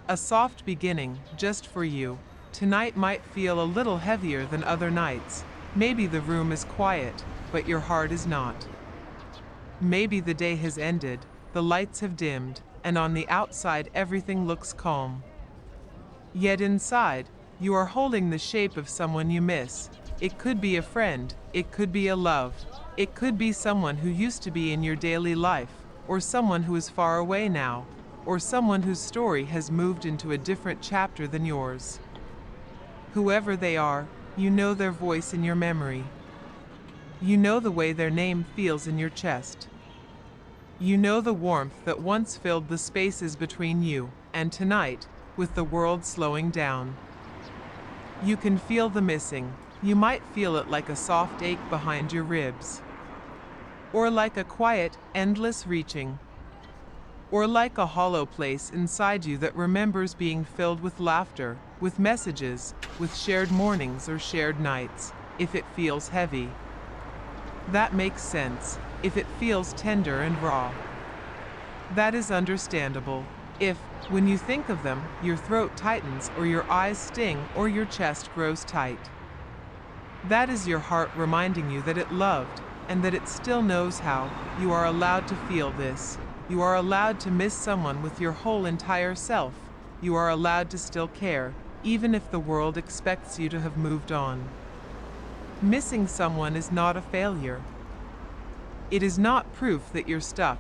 A soft beginning, just for you. Tonight might feel a little heavier than other nights. Maybe the room is quiet, but your heart is not. Maybe the day has ended, the lights have dimmed, and on the outside everything looks calm. Yet inside, you are holding the shape of someone you miss. It could be a friend, it could be a love, it could be someone who used to be in your daily life, or someone who is far away now, or someone whose story has moved into a different chapter than yours. Whoever they are, you know their voice in your memory. You know the way their name feels in your chest. You know the warmth that once filled the spaces between you, and tonight, with the world slowing down. You can feel the missing. You might feel it like a soft ache behind your ribs. Or like a quiet, endless reaching. Or like a hollow place inside you that remembers being filled with laughter, with messages, with shared mornings or shared nights, if it feels heavy. That makes sense, if it feels tender and raw. That is understandable. If, when you think of them, your throat tightens or your eyes sting or your chest grows tight. That is your heart reminding you that it loved and that it still knows how. You are allowed to feel this. You are allowed to miss someone with your whole entire self. You are allowed to still care, even if the world expects you to have moved on. Missing someone is not a failure. It is not proof that you're stuck.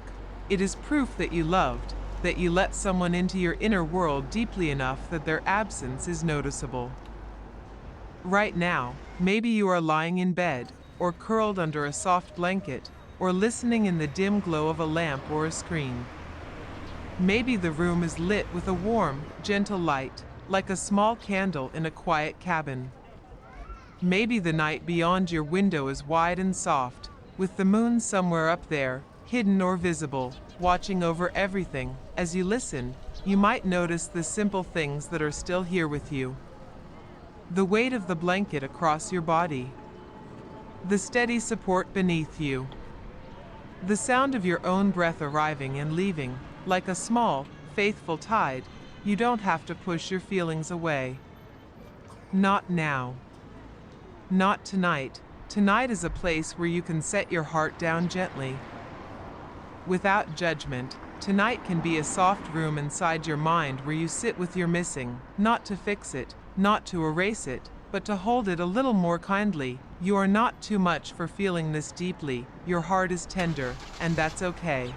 It is proof that you loved, that you let someone into your inner world deeply enough that their absence is noticeable. Right now, maybe you are lying in bed, or curled under a soft blanket, or listening in the dim glow of a lamp or a screen. Maybe the room is lit with a warm, gentle light, like a small candle in a quiet cabin. Maybe the night beyond your window is wide and soft, with the moon somewhere up there, hidden or visible, watching over everything. As you listen, you might notice the simple things that are still here with you. The weight of the blanket across your body. The steady support beneath you. The sound of your own breath arriving and leaving, like a small, faithful tide. You don't have to push your feelings away. Not now. Not tonight. Tonight is a place where you can set your heart down gently. Without judgment, tonight can be a soft room inside your mind where you sit with your missing, not to fix it, not to erase it, but to hold it a little more kindly. You are not too much for feeling this deeply. Your heart is tender, and that's okay.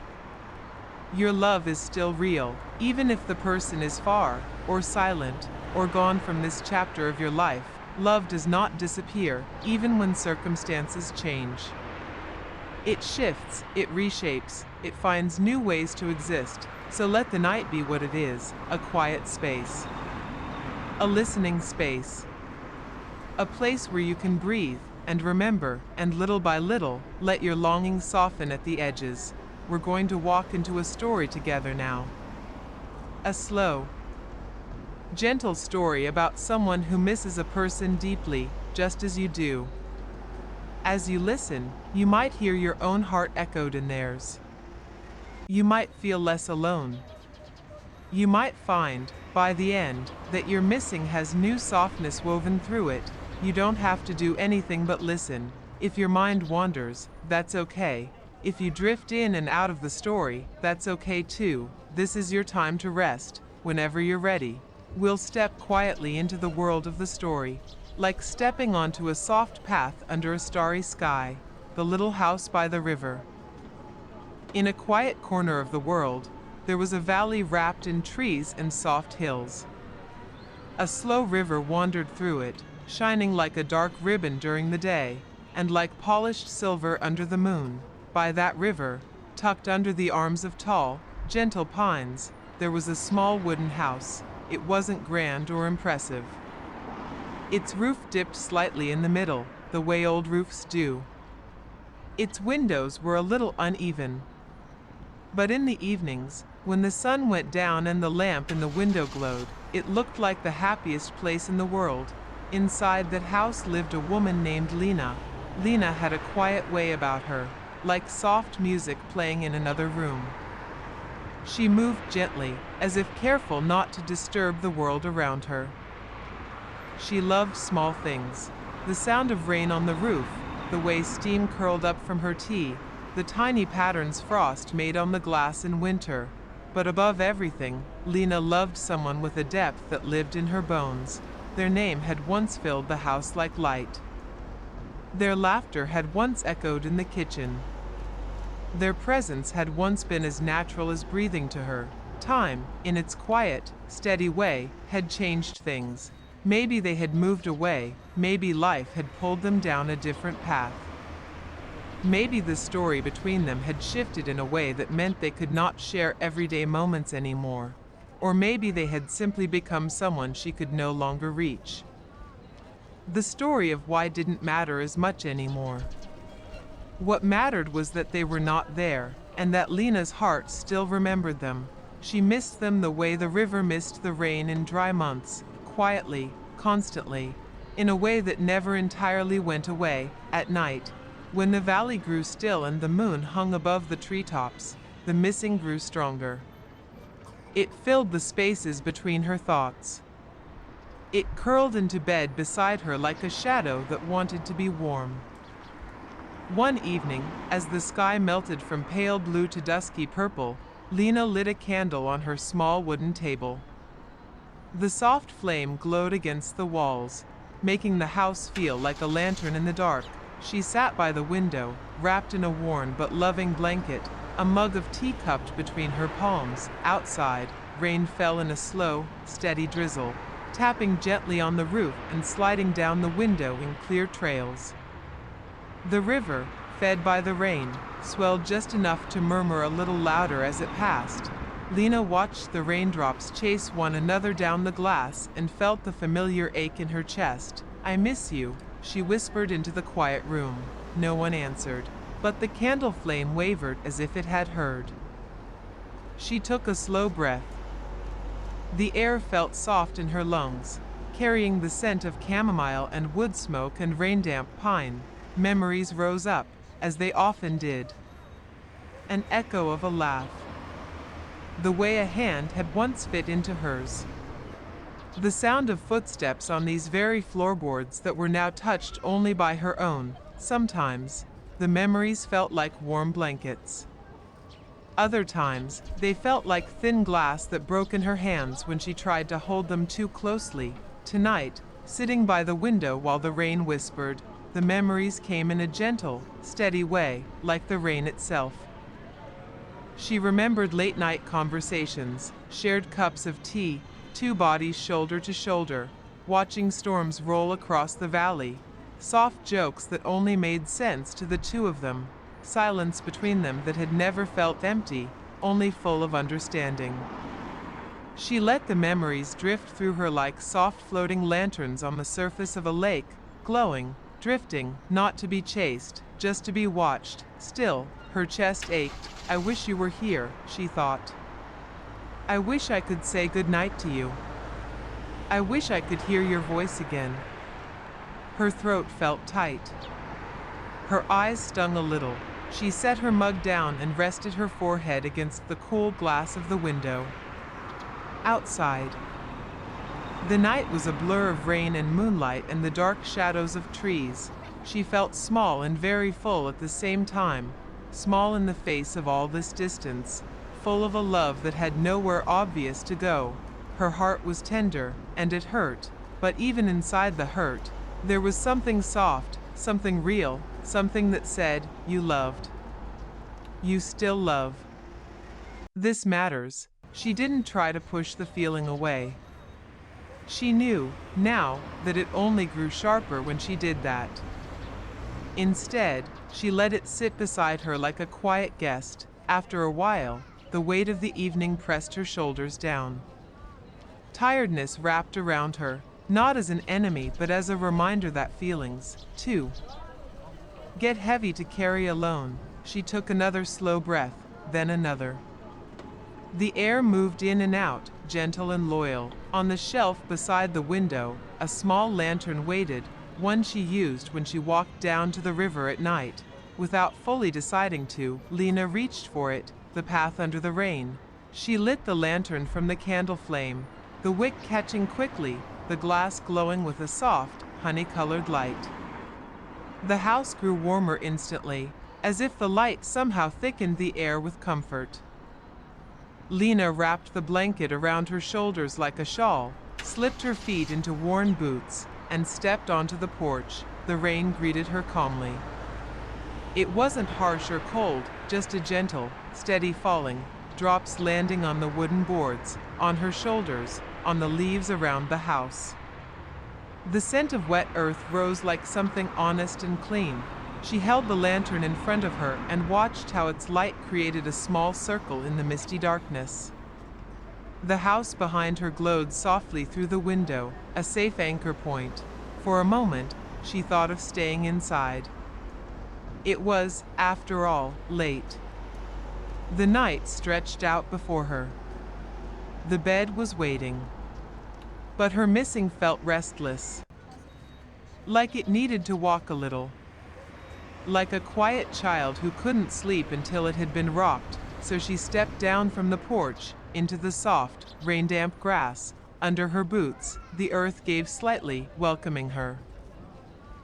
Your love is still real, even if the person is far, or silent, or gone from this chapter of your life. Love does not disappear, even when circumstances change. It shifts, it reshapes, it finds new ways to exist. So let the night be what it is, a quiet space. A listening space. A place where you can breathe and remember, and little by little, let your longing soften at the edges. We're going to walk into a story together now. A slow, gentle story about someone who misses a person deeply, just as you do. As you listen, you might hear your own heart echoed in theirs. You might feel less alone. You might find, by the end, that your missing has new softness woven through it. You don't have to do anything but listen. If your mind wanders, that's okay. If you drift in and out of the story, that's okay too. This is your time to rest. Whenever you're ready, we'll step quietly into the world of the story, like stepping onto a soft path under a starry sky. The little house by the river. In a quiet corner of the world, there was a valley wrapped in trees and soft hills. A slow river wandered through it, shining like a dark ribbon during the day, and like polished silver under the moon. By that river, tucked under the arms of tall, gentle pines, there was a small wooden house. It wasn't grand or impressive. Its roof dipped slightly in the middle, the way old roofs do. Its windows were a little uneven. But in the evenings, when the sun went down and the lamp in the window glowed, it looked like the happiest place in the world. Inside that house lived a woman named Lena. Lena had a quiet way about her, like soft music playing in another room. She moved gently, as if careful not to disturb the world around her. She loved small things. The sound of rain on the roof, the way steam curled up from her tea, the tiny patterns frost made on the glass in winter. But above everything, Lena loved someone with a depth that lived in her bones. Their name had once filled the house like light. Their laughter had once echoed in the kitchen. Their presence had once been as natural as breathing to her. Time, in its quiet, steady way, had changed things. Maybe they had moved away, maybe life had pulled them down a different path. Maybe the story between them had shifted in a way that meant they could not share everyday moments anymore. Or maybe they had simply become someone she could no longer reach. The story of why didn't matter as much anymore. What mattered was that they were not there, and that Lena's heart still remembered them. She missed them the way the river missed the rain in dry months, quietly, constantly, in a way that never entirely went away. At night, when the valley grew still and the moon hung above the treetops, the missing grew stronger. It filled the spaces between her thoughts. It curled into bed beside her like a shadow that wanted to be warm. One evening, as the sky melted from pale blue to dusky purple, Lena lit a candle on her small wooden table. The soft flame glowed against the walls, making the house feel like a lantern in the dark. She sat by the window, wrapped in a worn but loving blanket, a mug of tea cupped between her palms. Outside, rain fell in a slow, steady drizzle, tapping gently on the roof and sliding down the window in clear trails. The river, fed by the rain, swelled just enough to murmur a little louder as it passed. Lena watched the raindrops chase one another down the glass and felt the familiar ache in her chest. "I miss you," she whispered into the quiet room. No one answered, but the candle flame wavered as if it had heard. She took a slow breath. The air felt soft in her lungs, carrying the scent of chamomile and wood smoke and rain-damp pine. Memories rose up, as they often did. An echo of a laugh. The way a hand had once fit into hers. The sound of footsteps on these very floorboards that were now touched only by her own. Sometimes, the memories felt like warm blankets. Other times, they felt like thin glass that broke in her hands when she tried to hold them too closely. Tonight, sitting by the window while the rain whispered, the memories came in a gentle, steady way, like the rain itself. She remembered late-night conversations, shared cups of tea, two bodies shoulder to shoulder, watching storms roll across the valley, soft jokes that only made sense to the two of them, silence between them that had never felt empty, only full of understanding. She let the memories drift through her like soft floating lanterns on the surface of a lake, glowing, drifting, not to be chased, just to be watched. Still, her chest ached. "I wish you were here," she thought. "I wish I could say goodnight to you. I wish I could hear your voice again." Her throat felt tight. Her eyes stung a little. She set her mug down and rested her forehead against the cool glass of the window. Outside, the night was a blur of rain and moonlight and the dark shadows of trees. She felt small and very full at the same time, small in the face of all this distance, full of a love that had nowhere obvious to go. Her heart was tender, and it hurt, but even inside the hurt, there was something soft, something real, something that said, "You loved. You still love." This matters. She didn't try to push the feeling away. She knew, now, that it only grew sharper when she did that. Instead, she let it sit beside her like a quiet guest. After a while, the weight of the evening pressed her shoulders down. Tiredness wrapped around her, not as an enemy but as a reminder that feelings, too, get heavy to carry alone. She took another slow breath, then another. The air moved in and out, gentle and loyal. On the shelf beside the window, a small lantern waited, one she used when she walked down to the river at night. Without fully deciding to, Lena reached for it, the path under the rain. She lit the lantern from the candle flame, the wick catching quickly, the glass glowing with a soft, honey-colored light. The house grew warmer instantly, as if the light somehow thickened the air with comfort. Lena wrapped the blanket around her shoulders like a shawl, slipped her feet into worn boots, and stepped onto the porch. The rain greeted her calmly. It wasn't harsh or cold, just a gentle, steady falling, drops landing on the wooden boards, on her shoulders, on the leaves around the house. The scent of wet earth rose like something honest and clean. She held the lantern in front of her and watched how its light created a small circle in the misty darkness. The house behind her glowed softly through the window, a safe anchor point. For a moment, she thought of staying inside. It was, after all, late. The night stretched out before her. The bed was waiting. But her missing felt restless, like it needed to walk a little. Like a quiet child who couldn't sleep until it had been rocked, so she stepped down from the porch into the soft, rain-damp grass. Under her boots, the earth gave slightly, welcoming her.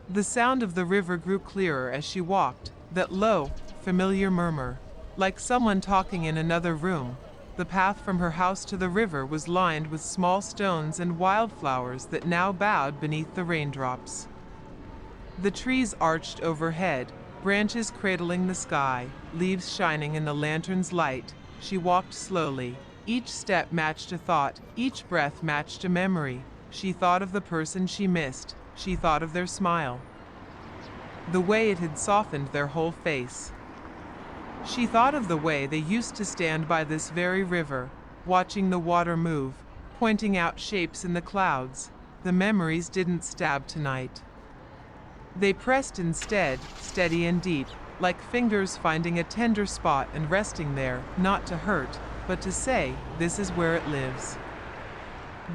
The sound of the river grew clearer as she walked, that low, familiar murmur, like someone talking in another room. The path from her house to the river was lined with small stones and wildflowers that now bowed beneath the raindrops. The trees arched overhead, branches cradling the sky, leaves shining in the lantern's light. She walked slowly. Each step matched a thought, each breath matched a memory. She thought of the person she missed. She thought of their smile, the way it had softened their whole face. She thought of the way they used to stand by this very river, watching the water move, pointing out shapes in the clouds. The memories didn't stab tonight. They pressed instead, steady and deep, like fingers finding a tender spot and resting there, not to hurt, but to say, this is where it lives.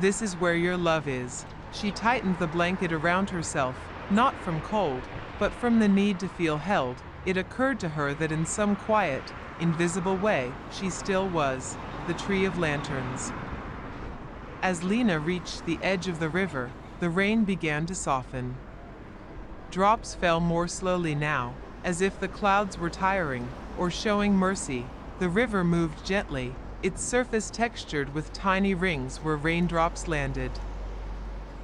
This is where your love is. She tightened the blanket around herself, not from cold, but from the need to feel held. It occurred to her that in some quiet, invisible way, she still was the tree of lanterns. As Lena reached the edge of the river, the rain began to soften. Drops fell more slowly now, as if the clouds were tiring or showing mercy. The river moved gently, its surface textured with tiny rings where raindrops landed.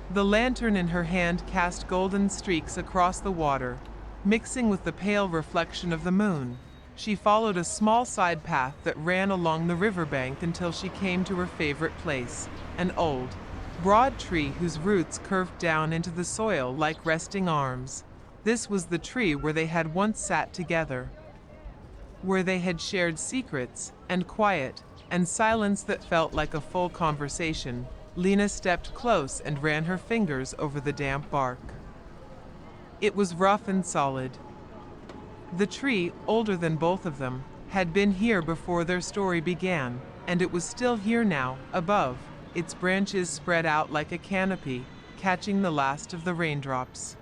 The lantern in her hand cast golden streaks across the water, mixing with the pale reflection of the moon. She followed a small side path that ran along the riverbank until she came to her favorite place, an old, broad tree whose roots curved down into the soil like resting arms. This was the tree where they had once sat together, where they had shared secrets and quiet and silence that felt like a full conversation. Lena stepped close and ran her fingers over the damp bark. It was rough and solid. The tree, older than both of them, had been here before their story began, and it was still here now, above, its branches spread out like a canopy, catching the last of the raindrops.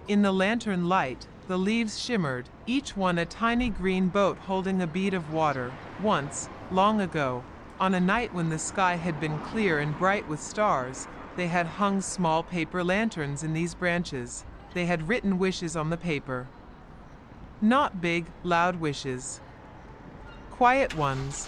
In the lantern light, the leaves shimmered, each one a tiny green boat holding a bead of water. Once, long ago, on a night when the sky had been clear and bright with stars, they had hung small paper lanterns in these branches. They had written wishes on the paper. Not big, loud wishes. Quiet ones.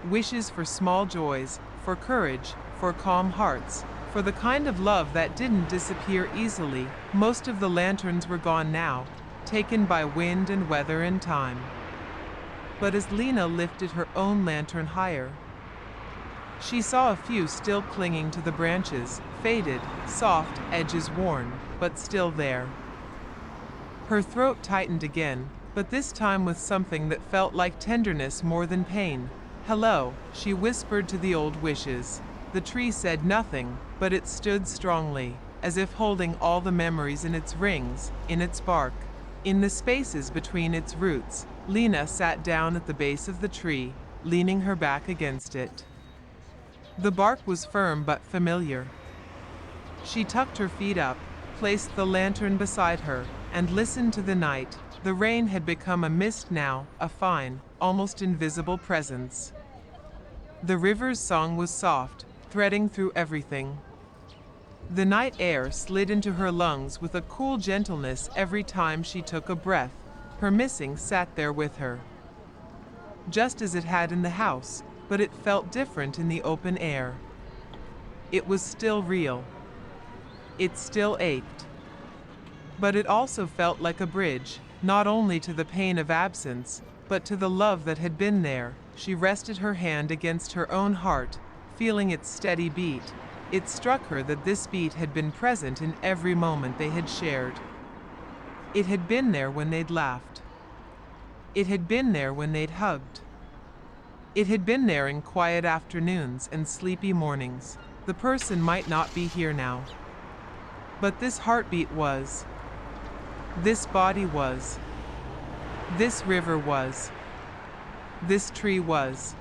Wishes for small joys, for courage, for calm hearts, for the kind of love that didn't disappear easily. Most of the lanterns were gone now, taken by wind and weather and time. But as Lena lifted her own lantern higher, she saw a few still clinging to the branches, faded, soft, edges worn, but still there. Her throat tightened again, but this time with something that felt like tenderness more than pain. "Hello," she whispered to the old wishes. The tree said nothing, but it stood strongly, as if holding all the memories in its rings, in its bark. In the spaces between its roots, Lena sat down at the base of the tree, leaning her back against it. The bark was firm but familiar. She tucked her feet up, placed the lantern beside her, and listened to the night. The rain had become a mist now, a fine, almost invisible presence. The river's song was soft, threading through everything. The night air slid into her lungs with a cool gentleness every time she took a breath. Her missing sat there with her, just as it had in the house, but it felt different in the open air. It was still real. It still ached. But it also felt like a bridge, not only to the pain of absence, but to the love that had been there. She rested her hand against her own heart, feeling its steady beat. It struck her that this beat had been present in every moment they had shared. It had been there when they'd laughed. It had been there when they'd hugged. It had been there in quiet afternoons and sleepy mornings. The person might not be here now, but this heartbeat was. This body was. This river was. This tree was.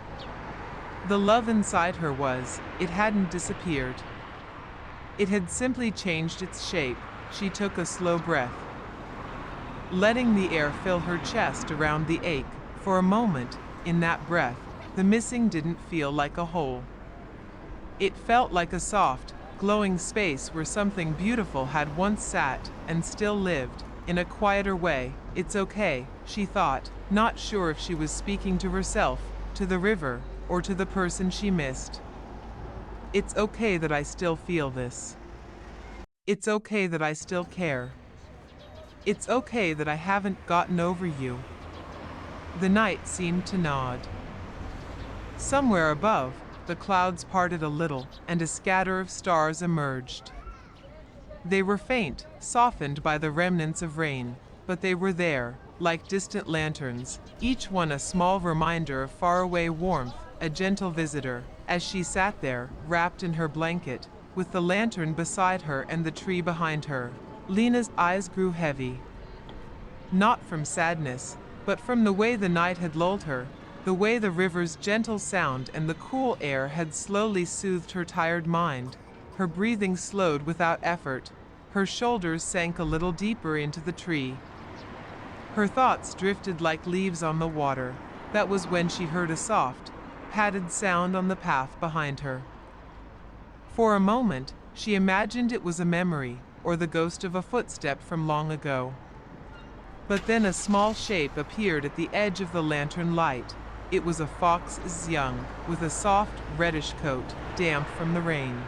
The love inside her was. It hadn't disappeared. It had simply changed its shape. She took a slow breath, letting the air fill her chest around the ache. For a moment, in that breath, the missing didn't feel like a hole. It felt like a soft, glowing space where something beautiful had once sat and still lived, in a quieter way. It's okay, she thought, not sure if she was speaking to herself, to the river, or to the person she missed. It's okay that I still feel this. It's okay that I still care. It's okay that I haven't gotten over you. The night seemed to nod. Somewhere above, the clouds parted a little, and a scatter of stars emerged. They were faint, softened by the remnants of rain, but they were there, like distant lanterns, each one a small reminder of faraway warmth, a gentle visitor. As she sat there, wrapped in her blanket, with the lantern beside her and the tree behind her, Lena's eyes grew heavy. Not from sadness, but from the way the night had lulled her, the way the river's gentle sound and the cool air had slowly soothed her tired mind. Her breathing slowed without effort. Her shoulders sank a little deeper into the tree. Her thoughts drifted like leaves on the water. That was when she heard a soft, padded sound on the path behind her. For a moment, she imagined it was a memory, or the ghost of a footstep from long ago. But then a small shape appeared at the edge of the lantern light. It was a fox's young, with a soft, reddish coat, damp from the rain.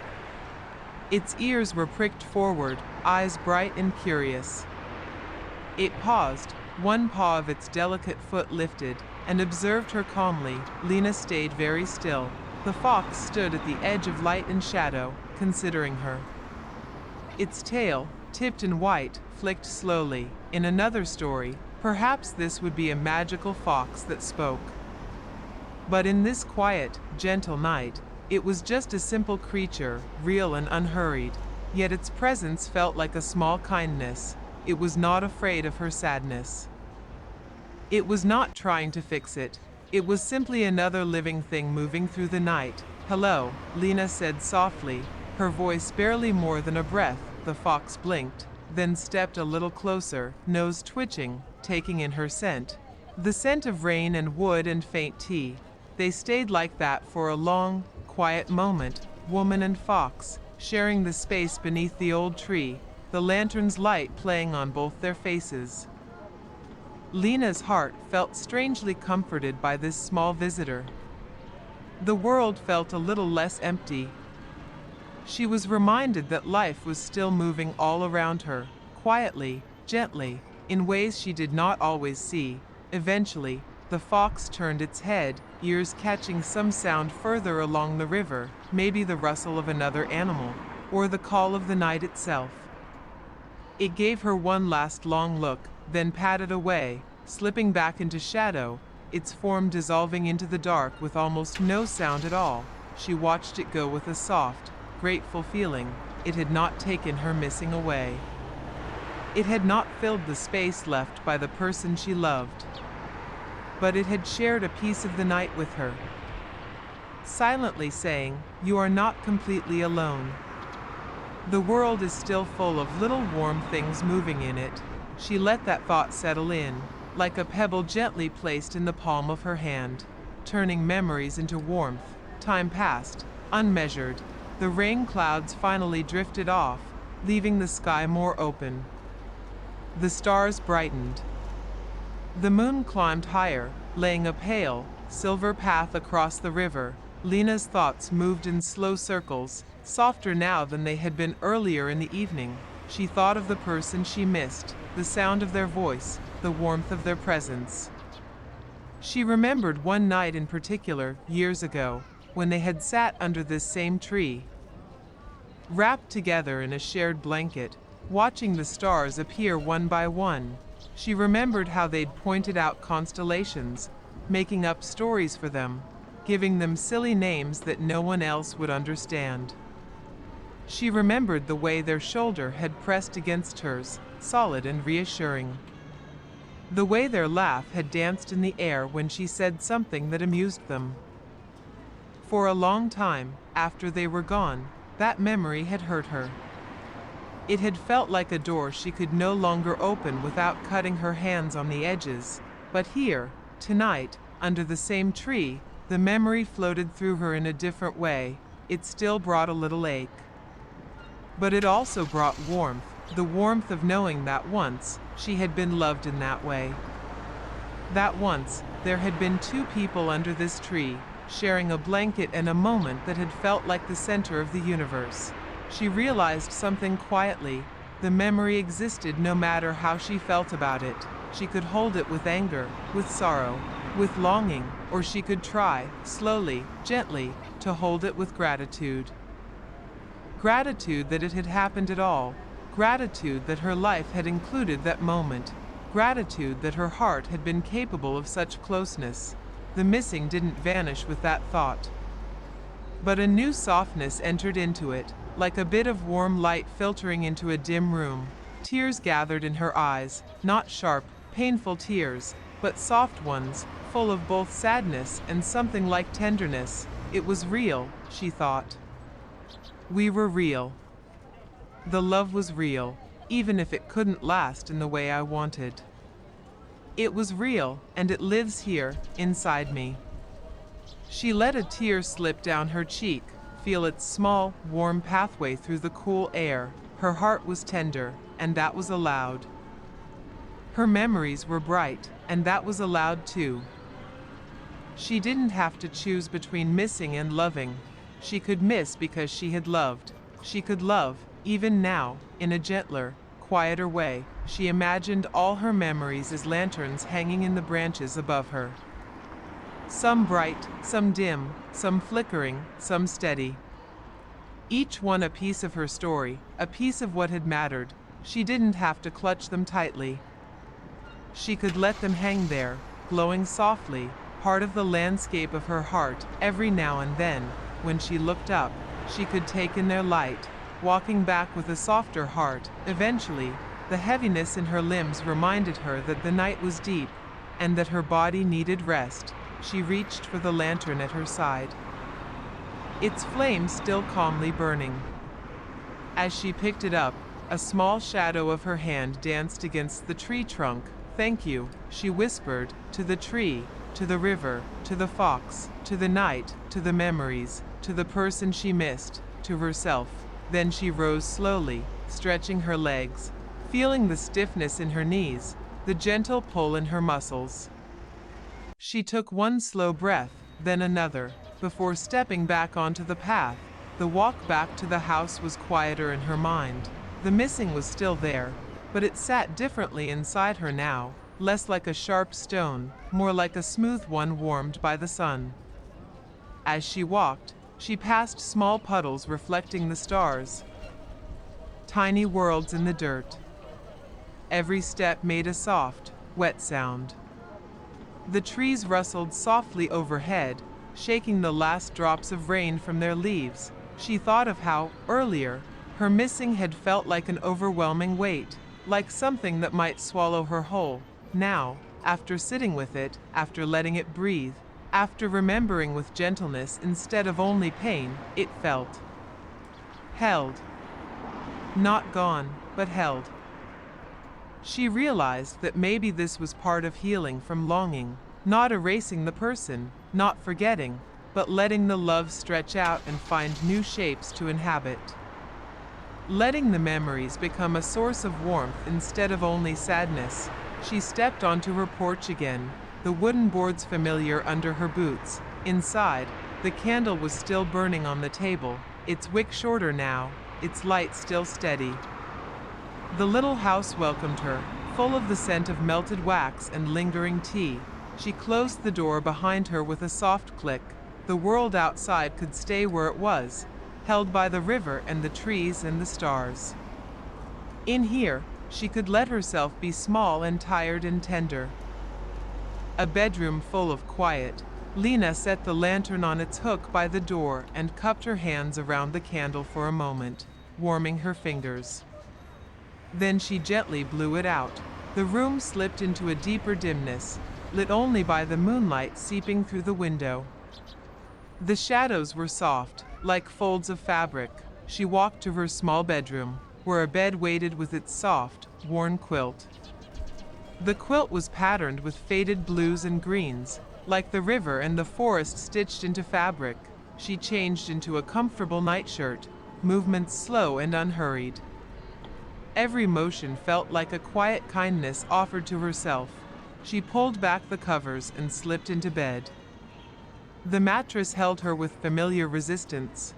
Its ears were pricked forward, eyes bright and curious. It paused, one paw of its delicate foot lifted, and observed her calmly. Lena stayed very still. The fox stood at the edge of light and shadow, considering her. Its tail, tipped and white, flicked slowly. In another story, perhaps this would be a magical fox that spoke. But in this quiet, gentle night, it was just a simple creature, real and unhurried. Yet its presence felt like a small kindness. It was not afraid of her sadness. It was not trying to fix it. It was simply another living thing moving through the night. "Hello," Lena said softly, her voice barely more than a breath. The fox blinked, then stepped a little closer, nose twitching, taking in her scent. The scent of rain and wood and faint tea. They stayed like that for a long, quiet moment, woman and fox, sharing the space beneath the old tree, the lantern's light playing on both their faces. Lena's heart felt strangely comforted by this small visitor. The world felt a little less empty. She was reminded that life was still moving all around her, quietly, gently, in ways she did not always see. Eventually, the fox turned its head, ears catching some sound further along the river, maybe the rustle of another animal, or the call of the night itself. It gave her one last long look, then padded away, slipping back into shadow, its form dissolving into the dark with almost no sound at all. She watched it go with a soft, grateful feeling. It had not taken her missing away. It had not filled the space left by the person she loved. But it had shared a piece of the night with her, silently saying, "You are not completely alone. The world is still full of little warm things moving in it." She let that thought settle in, like a pebble gently placed in the palm of her hand, turning memories into warmth, Time passed, unmeasured. The rain clouds finally drifted off, leaving the sky more open. The stars brightened. The moon climbed higher, laying a pale, silver path across the river. Lena's thoughts moved in slow circles, softer now than they had been earlier in the evening. She thought of the person she missed, the sound of their voice, the warmth of their presence. She remembered one night in particular, years ago, when they had sat under this same tree, wrapped together in a shared blanket, watching the stars appear one by one. She remembered how they'd pointed out constellations, making up stories for them, giving them silly names that no one else would understand. She remembered the way their shoulder had pressed against hers, solid and reassuring. The way their laugh had danced in the air when she said something that amused them. For a long time, after they were gone, that memory had hurt her. It had felt like a door she could no longer open without cutting her hands on the edges. But here, tonight, under the same tree, the memory floated through her in a different way. It still brought a little ache. But it also brought warmth, the warmth of knowing that once, she had been loved in that way. That once, there had been two people under this tree, sharing a blanket and a moment that had felt like the center of the universe. She realized something quietly. The memory existed no matter how she felt about it. She could hold it with anger, with sorrow, with longing, or she could try, slowly, gently, to hold it with gratitude. Gratitude that it had happened at all. Gratitude that her life had included that moment. Gratitude that her heart had been capable of such closeness. The missing didn't vanish with that thought. But a new softness entered into it, like a bit of warm light filtering into a dim room. Tears gathered in her eyes, not sharp, painful tears, but soft ones, full of both sadness and something like tenderness. It was real, she thought. We were real. The love was real, even if it couldn't last in the way I wanted. It was real, and it lives here, inside me. She let a tear slip down her cheek, feel its small, warm pathway through the cool air. Her heart was tender, and that was allowed. Her memories were bright, and that was allowed too. She didn't have to choose between missing and loving. She could miss because she had loved. She could love, even now, in a gentler, quieter way. She imagined all her memories as lanterns hanging in the branches above her. Some bright, some dim, some flickering, some steady. Each one a piece of her story, a piece of what had mattered. She didn't have to clutch them tightly. She could let them hang there, glowing softly, part of the landscape of her heart. Every now and then, when she looked up, she could take in their light, walking back with a softer heart. Eventually, the heaviness in her limbs reminded her that the night was deep, and that her body needed rest. She reached for the lantern at her side, its flame still calmly burning. As she picked it up, a small shadow of her hand danced against the tree trunk. "Thank you," she whispered, to the tree, to the river, to the fox, to the night, to the memories, to the person she missed, to herself. Then she rose slowly, stretching her legs, feeling the stiffness in her knees, the gentle pull in her muscles. She took one slow breath, then another, before stepping back onto the path. The walk back to the house was quieter in her mind. The missing was still there, but it sat differently inside her now, less like a sharp stone, more like a smooth one warmed by the sun. As she walked, she passed small puddles reflecting the stars, tiny worlds in the dirt. Every step made a soft, wet sound. The trees rustled softly overhead, shaking the last drops of rain from their leaves. She thought of how, earlier, her missing had felt like an overwhelming weight, like something that might swallow her whole. Now, after sitting with it, after letting it breathe, after remembering with gentleness instead of only pain, it felt held. Not gone, but held. She realized that maybe this was part of healing from longing, not erasing the person, not forgetting, but letting the love stretch out and find new shapes to inhabit. Letting the memories become a source of warmth instead of only sadness, she stepped onto her porch again, the wooden boards familiar under her boots. Inside, the candle was still burning on the table, its wick shorter now, its light still steady. The little house welcomed her, full of the scent of melted wax and lingering tea. She closed the door behind her with a soft click. The world outside could stay where it was, held by the river and the trees and the stars. In here, she could let herself be small and tired and tender. A bedroom full of quiet. Lena set the lantern on its hook by the door and cupped her hands around the candle for a moment, warming her fingers. Then she gently blew it out. The room slipped into a deeper dimness, lit only by the moonlight seeping through the window. The shadows were soft, like folds of fabric. She walked to her small bedroom, where a bed waited with its soft, worn quilt. The quilt was patterned with faded blues and greens, like the river and the forest stitched into fabric. She changed into a comfortable nightshirt, movements slow and unhurried. Every motion felt like a quiet kindness offered to herself. She pulled back the covers and slipped into bed. The mattress held her with familiar resistance,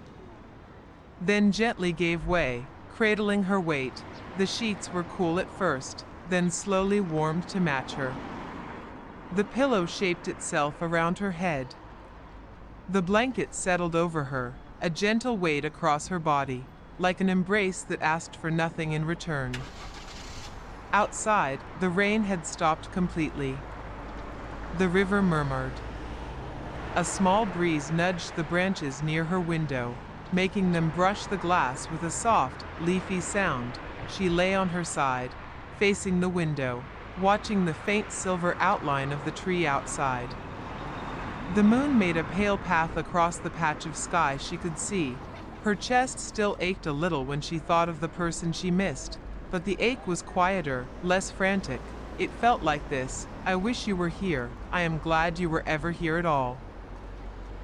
then gently gave way, cradling her weight. The sheets were cool at first, then slowly warmed to match her. The pillow shaped itself around her head. The blanket settled over her, a gentle weight across her body, like an embrace that asked for nothing in return. Outside, the rain had stopped completely. The river murmured. A small breeze nudged the branches near her window, making them brush the glass with a soft, leafy sound. She lay on her side, facing the window, watching the faint silver outline of the tree outside. The moon made a pale path across the patch of sky she could see. Her chest still ached a little when she thought of the person she missed, but the ache was quieter, less frantic. It felt like this: I wish you were here, I am glad you were ever here at all.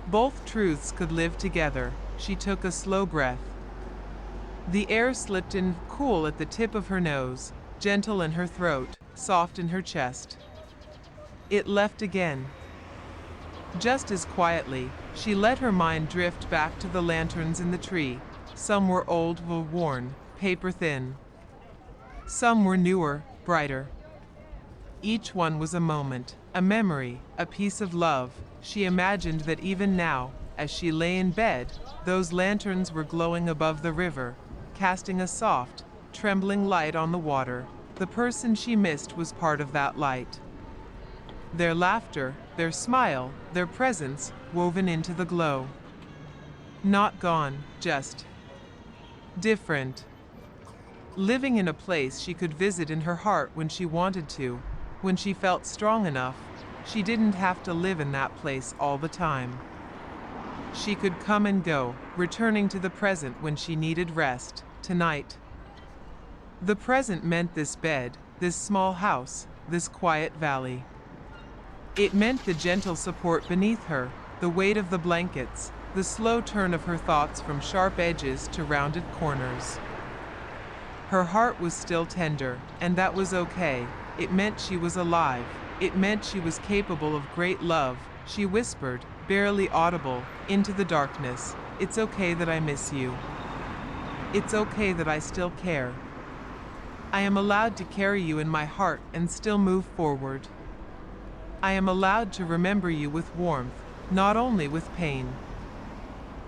Both truths could live together. She took a slow breath. The air slipped in cool at the tip of her nose, gentle in her throat, soft in her chest. It left again. Just as quietly, she let her mind drift back to the lanterns in the tree. Some were old, were worn, paper thin. Some were newer, brighter. Each one was a moment, a memory, a piece of love. She imagined that even now, as she lay in bed, those lanterns were glowing above the river, casting a soft, trembling light on the water. The person she missed was part of that light. Their laughter, their smile, their presence woven into the glow. Not gone, just different. Living in a place she could visit in her heart when she wanted to, when she felt strong enough. She didn't have to live in that place all the time. She could come and go, returning to the present when she needed rest. Tonight, the present meant this bed, this small house, this quiet valley. It meant the gentle support beneath her, the weight of the blankets, the slow turn of her thoughts from sharp edges to rounded corners. Her heart was still tender, and that was okay. It meant she was alive. It meant she was capable of great love. She whispered, barely audible, into the darkness, "It's okay that I miss you. It's okay that I still care. I am allowed to carry you in my heart and still move forward. I am allowed to remember you with warmth, not only with pain."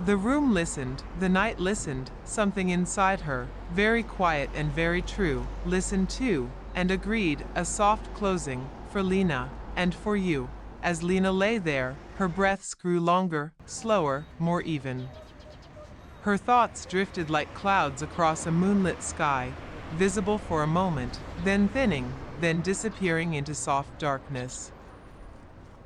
The room listened, the night listened. Something inside her, very quiet and very true, listened too, and agreed, a soft closing, for Lena, and for you. As Lena lay there, her breaths grew longer, slower, more even. Her thoughts drifted like clouds across a moonlit sky, visible for a moment, then thinning, then disappearing into soft darkness.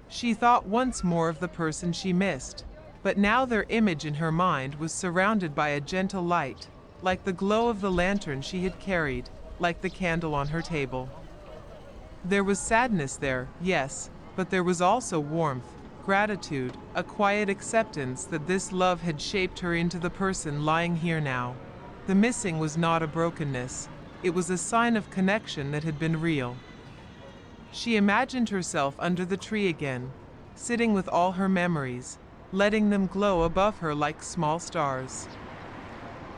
She thought once more of the person she missed, but now their image in her mind was surrounded by a gentle light, like the glow of the lantern she had carried, like the candle on her table. There was sadness there, yes, but there was also warmth, gratitude, a quiet acceptance that this love had shaped her into the person lying here now. The missing was not a brokenness, it was a sign of connection that had been real. She imagined herself under the tree again, sitting with all her memories, letting them glow above her like small stars.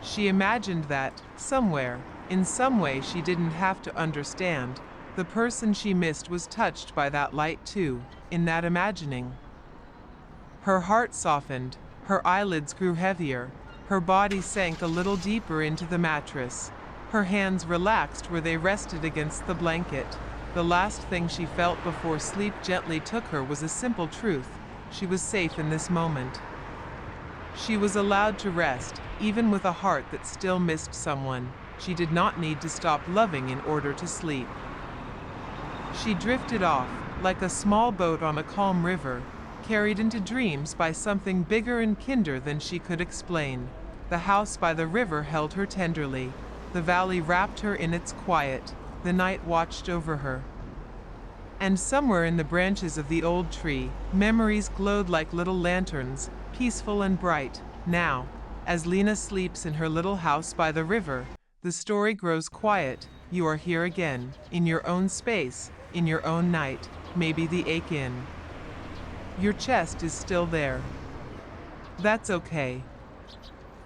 She imagined that, somewhere, in some way she didn't have to understand, the person she missed was touched by that light too, in that imagining. Her heart softened, her eyelids grew heavier, her body sank a little deeper into the mattress. Her hands relaxed where they rested against the blanket. The last thing she felt before sleep gently took her was a simple truth: she was safe in this moment. She was allowed to rest, even with a heart that still missed someone. She did not need to stop loving in order to sleep. She drifted off, like a small boat on a calm river, carried into dreams by something bigger and kinder than she could explain. The house by the river held her tenderly. The valley wrapped her in its quiet. The night watched over her. And somewhere in the branches of the old tree, memories glowed like little lanterns, peaceful and bright. Now, as Lena sleeps in her little house by the river, the story grows quiet. You are here again, in your own space, in your own night, maybe the ache in your chest is still there. That's okay.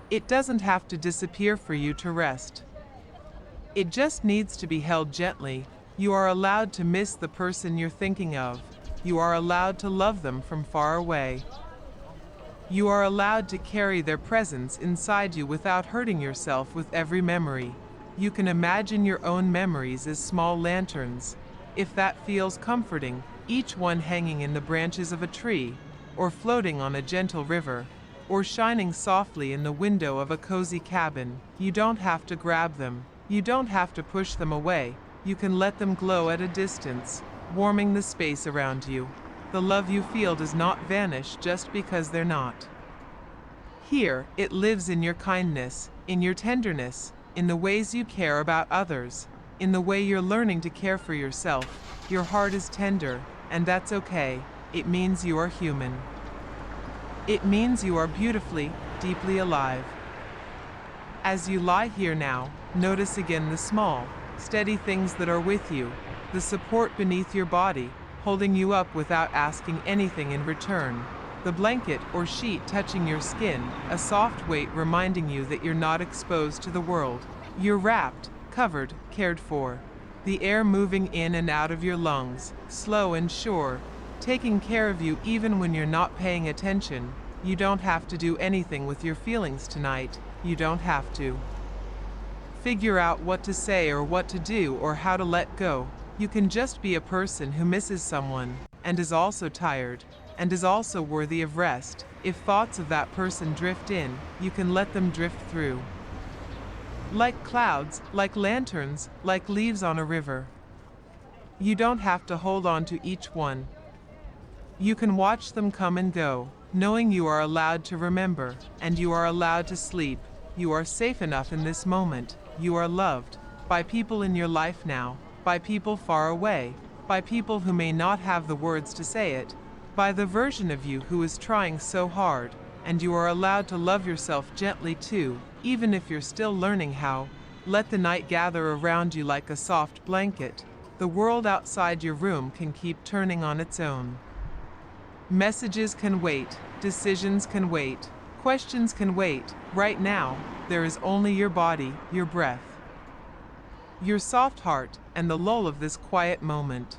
It doesn't have to disappear for you to rest. It just needs to be held gently. You are allowed to miss the person you're thinking of. You are allowed to love them from far away. You are allowed to carry their presence inside you without hurting yourself with every memory. You can imagine your own memories as small lanterns, if that feels comforting, each one hanging in the branches of a tree, or floating on a gentle river, or shining softly in the window of a cozy cabin. You don't have to grab them. You don't have to push them away. You can let them glow at a distance, warming the space around you. The love you feel does not vanish just because they're not here. It lives in your kindness, in your tenderness, in the ways you care about others, in the way you're learning to care for yourself. Your heart is tender, and that's okay. It means you are human. It means you are beautifully, deeply alive. As you lie here now, notice again the small, steady things that are with you, the support beneath your body, holding you up without asking anything in return. The blanket or sheet touching your skin, a soft weight reminding you that you're not exposed to the world. You're wrapped, covered, cared for. The air moving in and out of your lungs, slow and sure, taking care of you even when you're not paying attention. You don't have to do anything with your feelings tonight. You don't have to figure out what to say or what to do or how to let go. You can just be a person who misses someone, and is also tired, and is also worthy of rest. If thoughts of that person drift in, you can let them drift through. Like clouds, like lanterns, like leaves on a river. You don't have to hold on to each one. You can watch them come and go, knowing you are allowed to remember, and you are allowed to sleep. You are safe enough in this moment. You are loved by people in your life now, by people far away, by people who may not have the words to say it, by the version of you who is trying so hard, and you are allowed to love yourself gently too, even if you're still learning how. Let the night gather around you like a soft blanket. The world outside your room can keep turning on its own. Messages can wait, decisions can wait, questions can wait. Right now, there is only your body, your breath, your soft heart, and the lull of this quiet moment.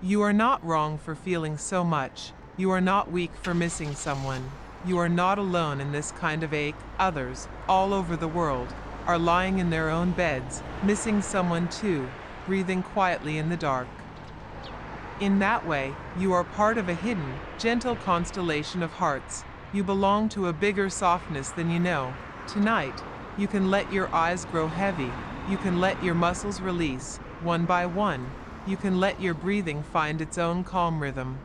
You are not wrong for feeling so much. You are not weak for missing someone. You are not alone in this kind of ache. Others, all over the world, are lying in their own beds, missing someone too, breathing quietly in the dark. In that way, you are part of a hidden, gentle constellation of hearts. You belong to a bigger softness than you know. Tonight, you can let your eyes grow heavy. You can let your muscles release, one by one. You can let your breathing find its own calm rhythm.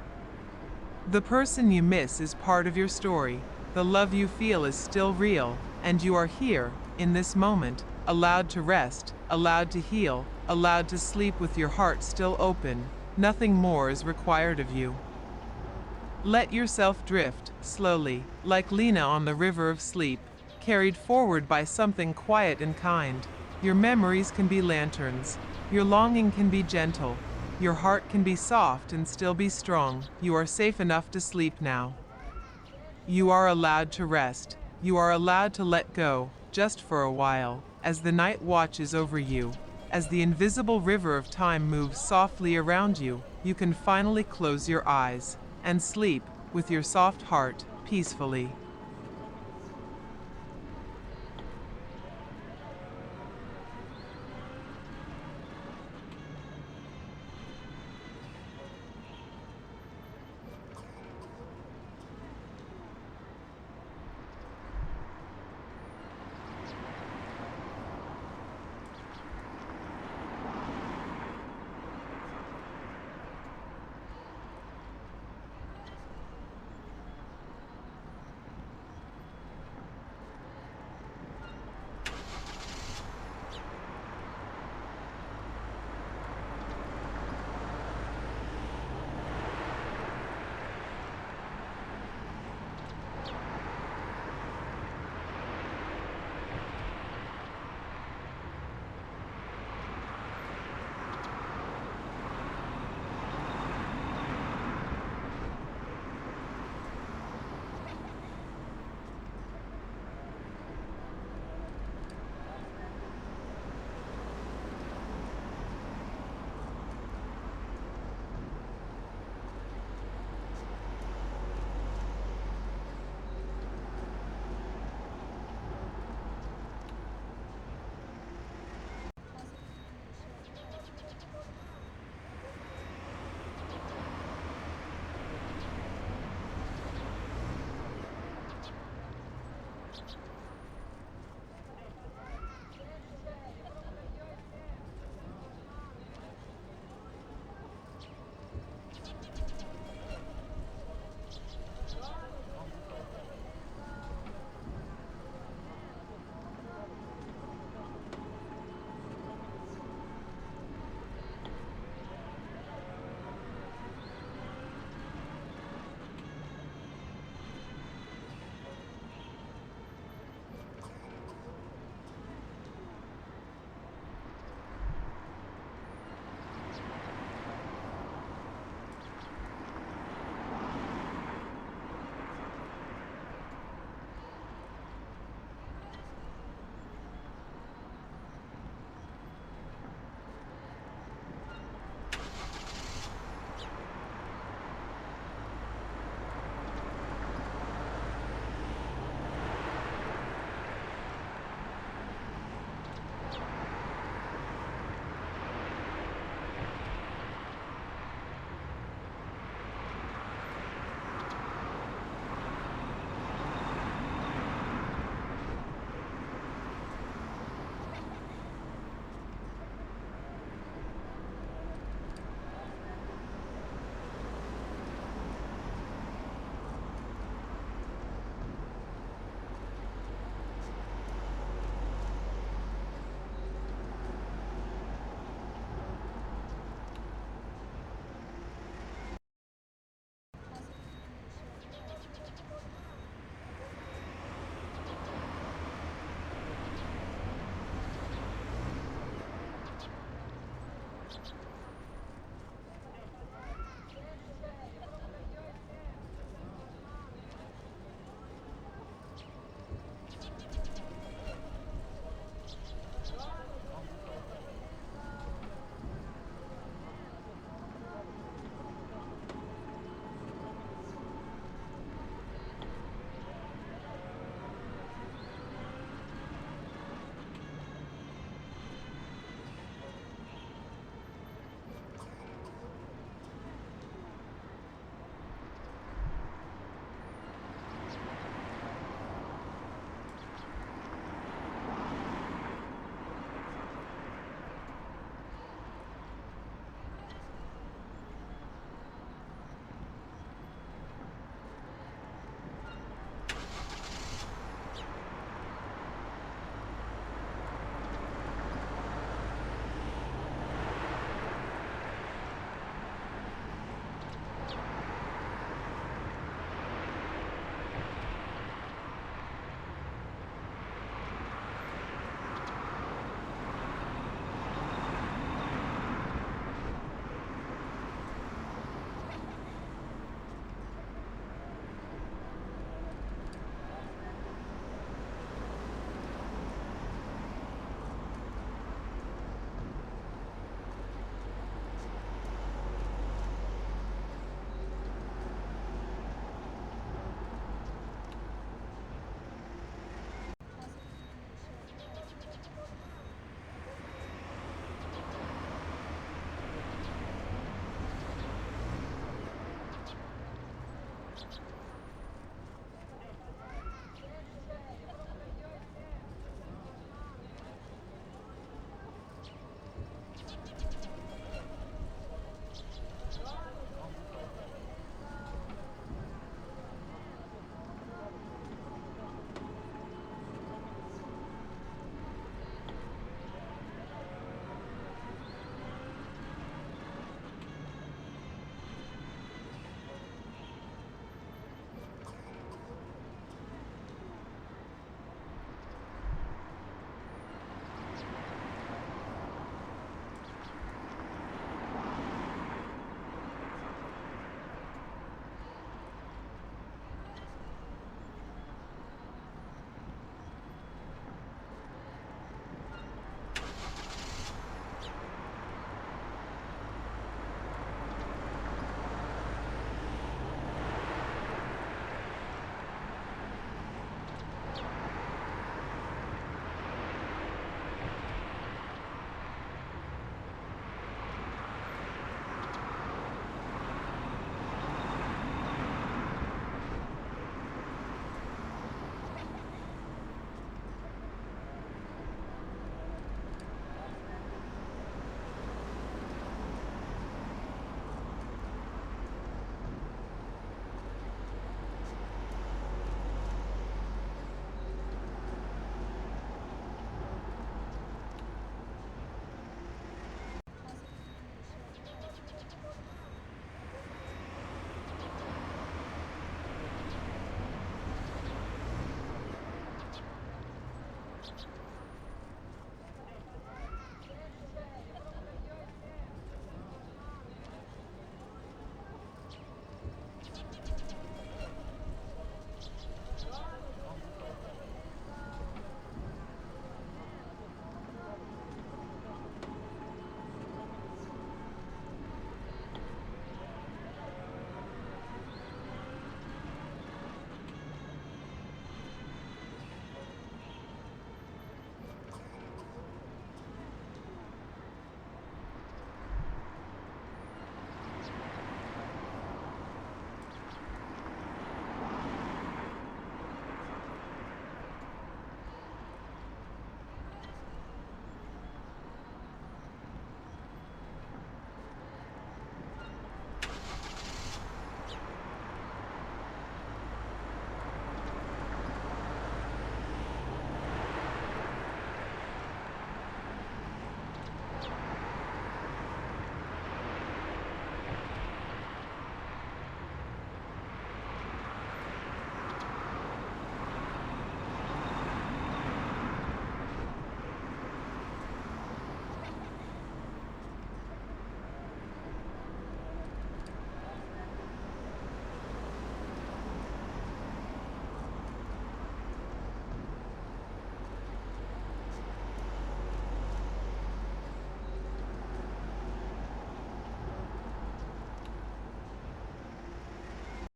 The person you miss is part of your story. The love you feel is still real, and you are here, in this moment, allowed to rest, allowed to heal, allowed to sleep with your heart still open. Nothing more is required of you. Let yourself drift, slowly, like Lena on the river of sleep, carried forward by something quiet and kind. Your memories can be lanterns. Your longing can be gentle. Your heart can be soft and still be strong. You are safe enough to sleep now. You are allowed to rest. You are allowed to let go, just for a while, as the night watches over you. As the invisible river of time moves softly around you, you can finally close your eyes and sleep with your soft heart peacefully.